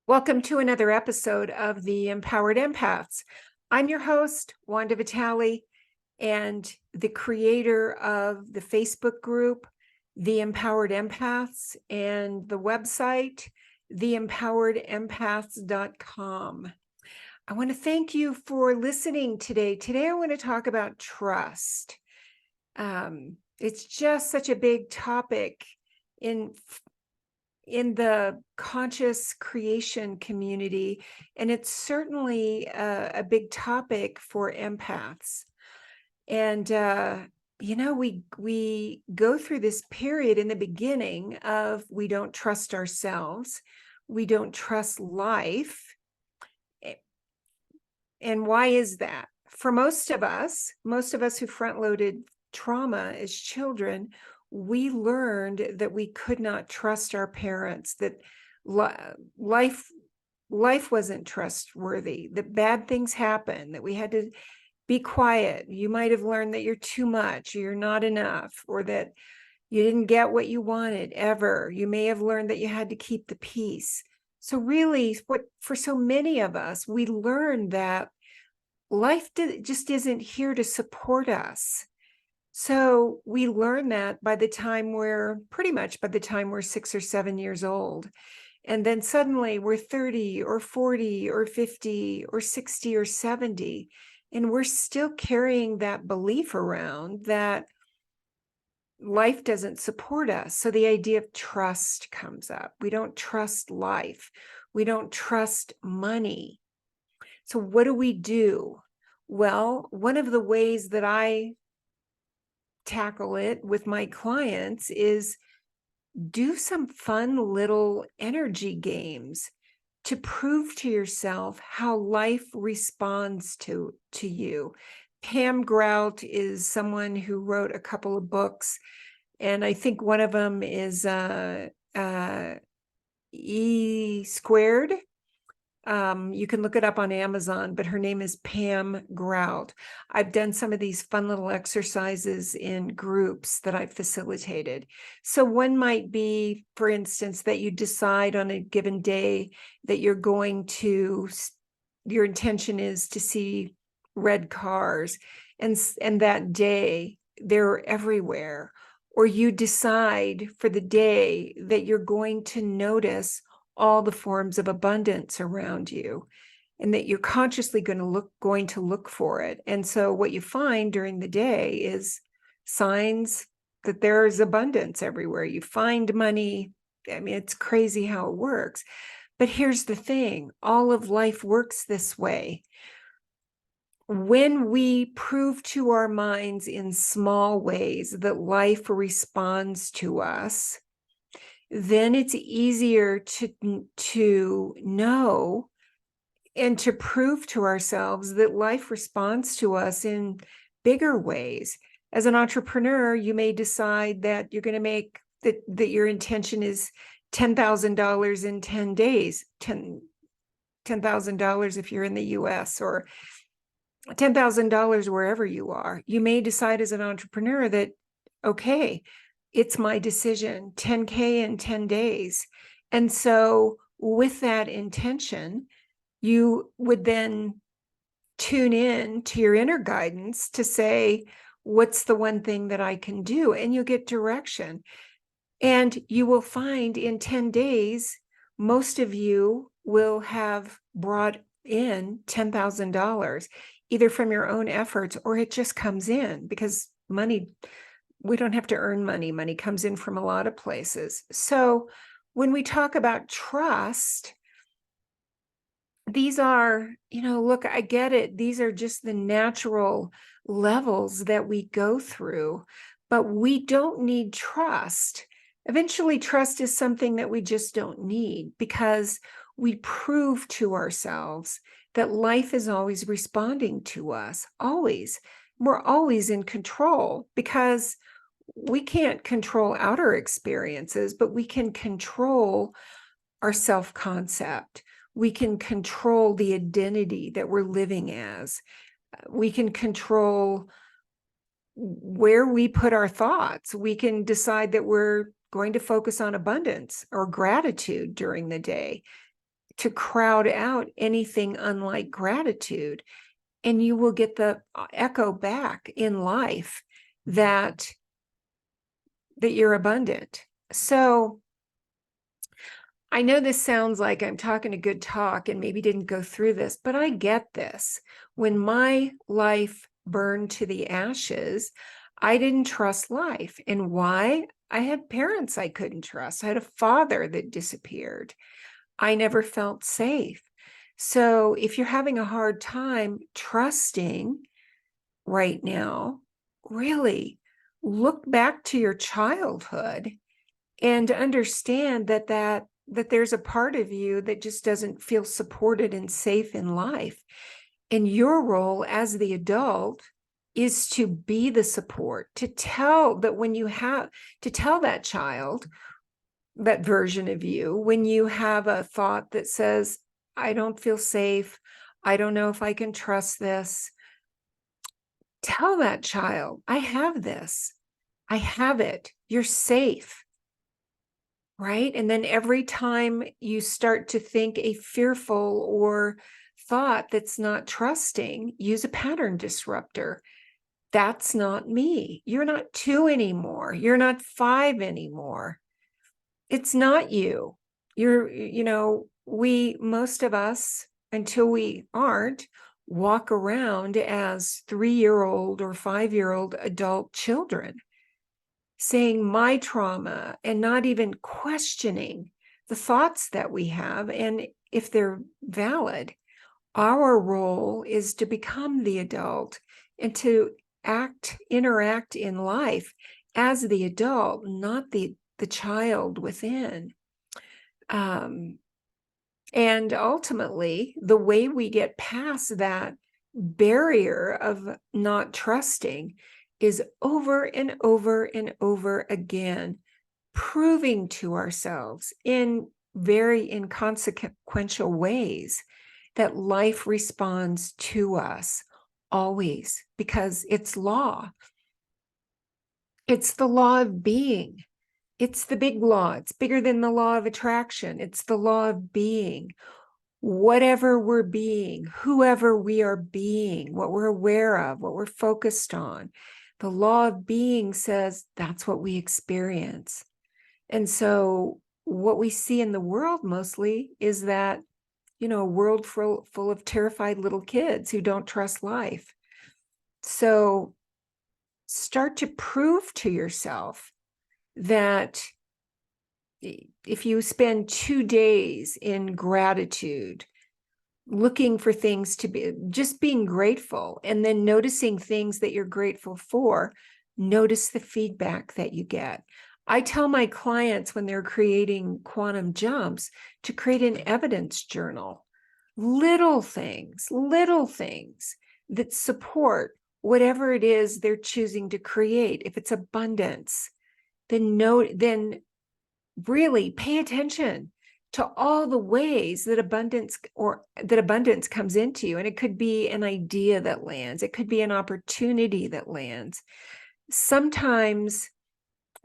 Welcome to another episode of the Empowered Empaths. I'm your host, Wanda Vitale, and the creator of the Facebook group, The Empowered Empaths, and the website, theempoweredempaths.com. I want to thank you for listening today. Today, I want to talk about trust. It's just such a big topic in the conscious creation community, and it's certainly a big topic for empaths. And we go through this period in the beginning of we don't trust ourselves, we don't trust life. And why is that? For most of us who front-loaded trauma as children, we learned that we could not trust our parents, that life wasn't trustworthy, that bad things happen, that we had to be quiet. You might have learned that you're too much, or you're not enough, or that you didn't get what you wanted ever. You may have learned that you had to keep the peace. So really, for so many of us, we learned that life just isn't here to support us. So we learn that by the time we're 6 or 7 years old. And then suddenly we're 30 or 40 or 50 or 60 or 70. And we're still carrying that belief around that life doesn't support us. So the idea of trust comes up. We don't trust life. We don't trust money. So what do? Well, one of the ways that I tackle it with my clients is do some fun little energy games to prove to yourself how life responds to you. Pam Grout is someone who wrote a couple of books, and I think one of them is E Squared. You can look it up on Amazon, but her name is Pam Grout. I've done some of these fun little exercises in groups that I've facilitated. So one might be, for instance, that you decide on a given day that your intention is to see red cars, and that day they're everywhere. Or you decide for the day that you're going to notice all the forms of abundance around you, and that you're consciously going to look for it. And so what you find during the day is signs that there is abundance everywhere. You find money. I mean, it's crazy how it works. But here's the thing, all of life works this way. When we prove to our minds in small ways that life responds to us, then it's easier to know and to prove to ourselves that life responds to us in bigger ways. As an entrepreneur, you may decide that you're going to make that your intention is $10,000 in 10 days, $10,000 if you're in the US, or $10,000 wherever you are. You may decide as an entrepreneur that, okay, it's my decision, 10K in 10 days. And so with that intention, you would then tune in to your inner guidance to say, what's the one thing that I can do? And you get direction. And you will find in 10 days, most of you will have brought in $10,000, either from your own efforts, or it just comes in, because money, we don't have to earn money. Money comes in from a lot of places. So when we talk about trust, these are, look, I get it. These are just the natural levels that we go through, but we don't need trust. Eventually, trust is something that we just don't need, because we prove to ourselves that life is always responding to us, always. We're always in control, because we can't control outer experiences, but we can control our self-concept. We can control the identity that we're living as. We can control where we put our thoughts. We can decide that we're going to focus on abundance or gratitude during the day. to crowd out anything unlike gratitude. And you will get the echo back in life that you're abundant. So I know this sounds like I'm talking a good talk and maybe didn't go through this, but I get this. When my life burned to the ashes, I didn't trust life. And why? I had parents I couldn't trust. I had a father that disappeared. I never felt safe. So if you're having a hard time trusting right now, really look back to your childhood and understand that there's a part of you that just doesn't feel supported and safe in life. And your role as the adult is to be the support, to tell that when you have to tell that child, that version of you, when you have a thought that says, I don't feel safe, I don't know if I can trust this, tell that child, I have this, I have it, you're safe, right? And then every time you start to think a fearful or thought that's not trusting, use a pattern disruptor. That's not me. You're not 2 anymore. You're not 5 anymore. It's not you. Most of us, until we aren't, walk around as 3-year-old or 5-year-old adult children, saying my trauma and not even questioning the thoughts that we have. And if they're valid, our role is to become the adult and to interact in life as the adult, not the child within. And ultimately, the way we get past that barrier of not trusting is over and over and over again, proving to ourselves in very inconsequential ways that life responds to us always, because it's law. It's the law of being. It's the big law. It's bigger than the law of attraction. It's the law of being. Whatever we're being, whoever we are being, what we're aware of, what we're focused on, the law of being says that's what we experience. And so what we see in the world mostly is that, a world full of terrified little kids who don't trust life. So start to prove to yourself that if you spend 2 days in gratitude, looking for things to be, just being grateful, and then noticing things that you're grateful for, notice the feedback that you get. I tell my clients when they're creating quantum jumps to create an evidence journal, little things that support whatever it is they're choosing to create. If it's abundance, then really pay attention to all the ways that abundance comes into you. And it could be an idea that lands. It could be an opportunity that lands. Sometimes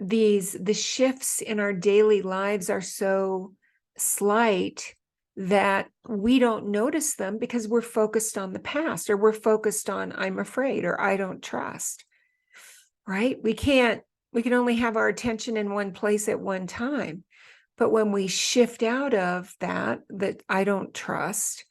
the shifts in our daily lives are so slight that we don't notice them because we're focused on the past, or we're focused on I'm afraid, or I don't trust, right? We can only have our attention in one place at one time. But when we shift out of that I don't trust,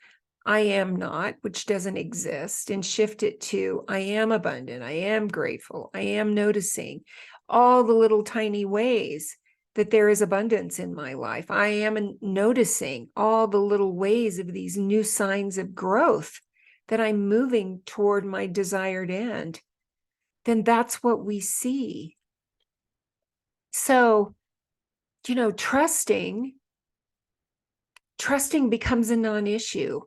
I am not, which doesn't exist, and shift it to I am abundant, I am grateful, I am noticing all the little tiny ways that there is abundance in my life. I am noticing all the little ways of these new signs of growth that I'm moving toward my desired end. Then that's what we see. So, trusting becomes a non-issue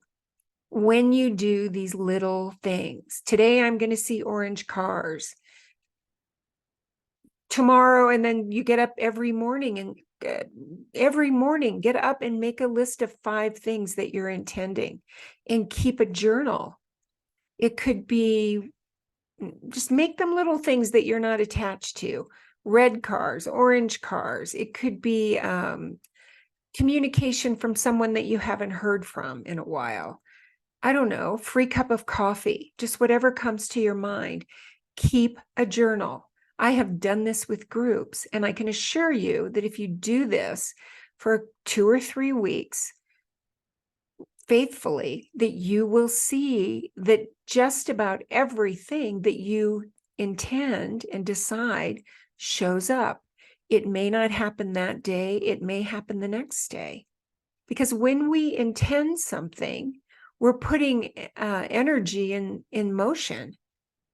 when you do these little things. Today, I'm going to see orange cars. Tomorrow, and then you get up every morning and get up and make a list of 5 things that you're intending and keep a journal. It could be just make them little things that you're not attached to. Red cars, orange cars. It could be communication from someone that you haven't heard from in a while. I don't know, free cup of coffee, just whatever comes to your mind. Keep a journal. I have done this with groups, and I can assure you that if you do this for 2 or 3 weeks faithfully, that you will see that just about everything that you intend and decide shows up. It may not happen that day, it may happen the next day. Because when we intend something, we're putting energy in motion,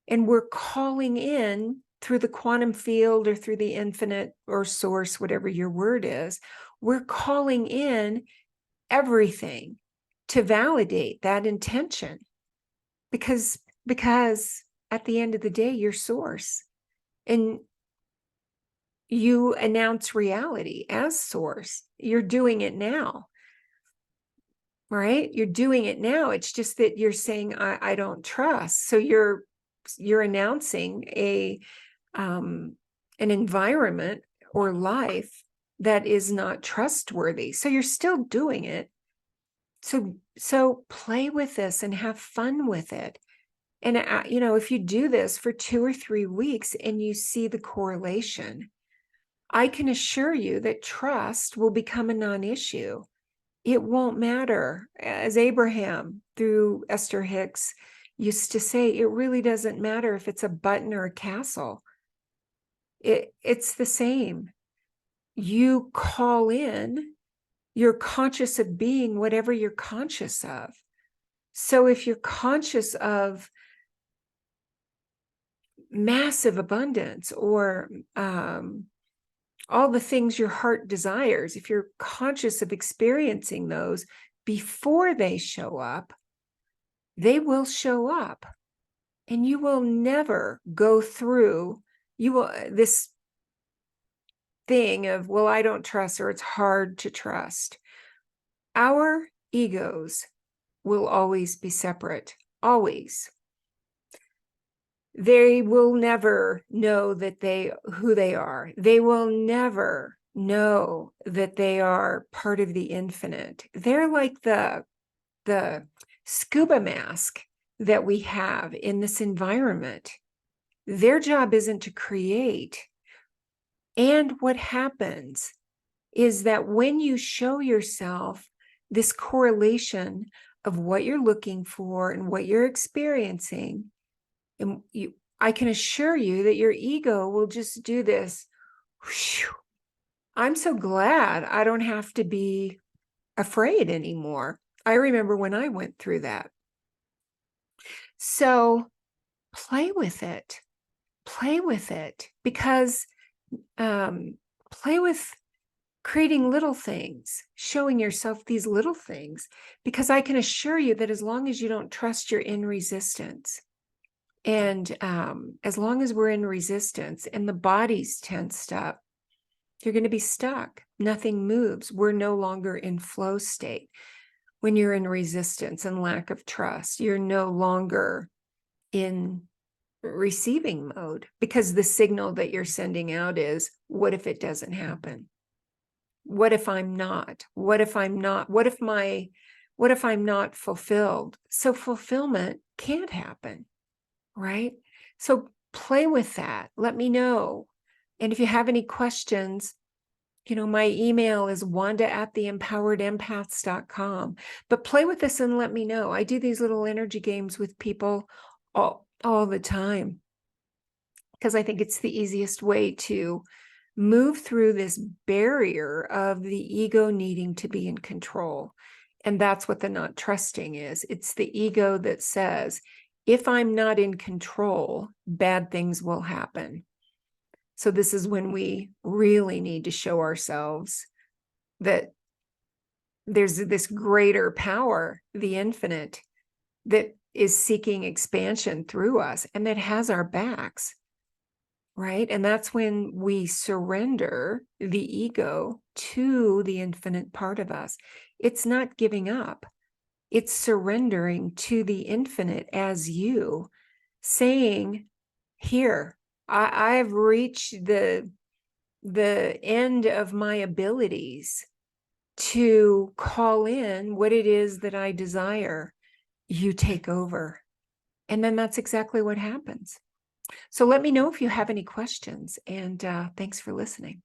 and we're calling in through the quantum field or through the infinite or source, whatever your word is, we're calling in everything to validate that intention, because at the end of the day, you're source, and you announce reality as source. You're doing it now. Right? You're doing it now. It's just that you're saying, I don't trust. So you're announcing an environment or life that is not trustworthy. So you're still doing it. So play with this and have fun with it. And if you do this for 2 or 3 weeks and you see the correlation, I can assure you that trust will become a non-issue. It won't matter. As Abraham, through Esther Hicks, used to say, it really doesn't matter if it's a button or a castle. It's the same. You call in, you're conscious of being whatever you're conscious of. So if you're conscious of massive abundance or all the things your heart desires, if you're conscious of experiencing those before they show up, they will show up, and you will never go through this thing of, well, I don't trust, or it's hard to trust. Our egos will always be separate, always. They will never know who they are. They will never know that they are part of the infinite. They're like the scuba mask that we have in this environment. Their job isn't to create. And what happens is that when you show yourself this correlation of what you're looking for and what you're experiencing, and I can assure you that your ego will just do this. Whew, I'm so glad I don't have to be afraid anymore. I remember when I went through that. So play with it. Play with it, because play with creating little things, showing yourself these little things, because I can assure you that as long as you don't trust, you're in resistance. And as long as we're in resistance and the body's tensed up, you're going to be stuck. Nothing moves. We're no longer in flow state. When you're in resistance and lack of trust, you're no longer in receiving mode, because the signal that you're sending out is, what if it doesn't happen? What if I'm not? What if I'm not? What if I'm not fulfilled? So fulfillment can't happen, right? So play with that. Let me know. And if you have any questions, my email is wanda@theempoweredempaths.com. But play with this and let me know. I do these little energy games with people all the time, because I think it's the easiest way to move through this barrier of the ego needing to be in control. And that's what the not trusting is. It's the ego that says, if I'm not in control, bad things will happen. So this is when we really need to show ourselves that there's this greater power, the infinite, that is seeking expansion through us and that has our backs. Right? And that's when we surrender the ego to the infinite part of us. It's not giving up. It's surrendering to the infinite as you, saying, here, I've reached the end of my abilities. to call in what it is that I desire, you take over. And then that's exactly what happens. So let me know if you have any questions, and thanks for listening.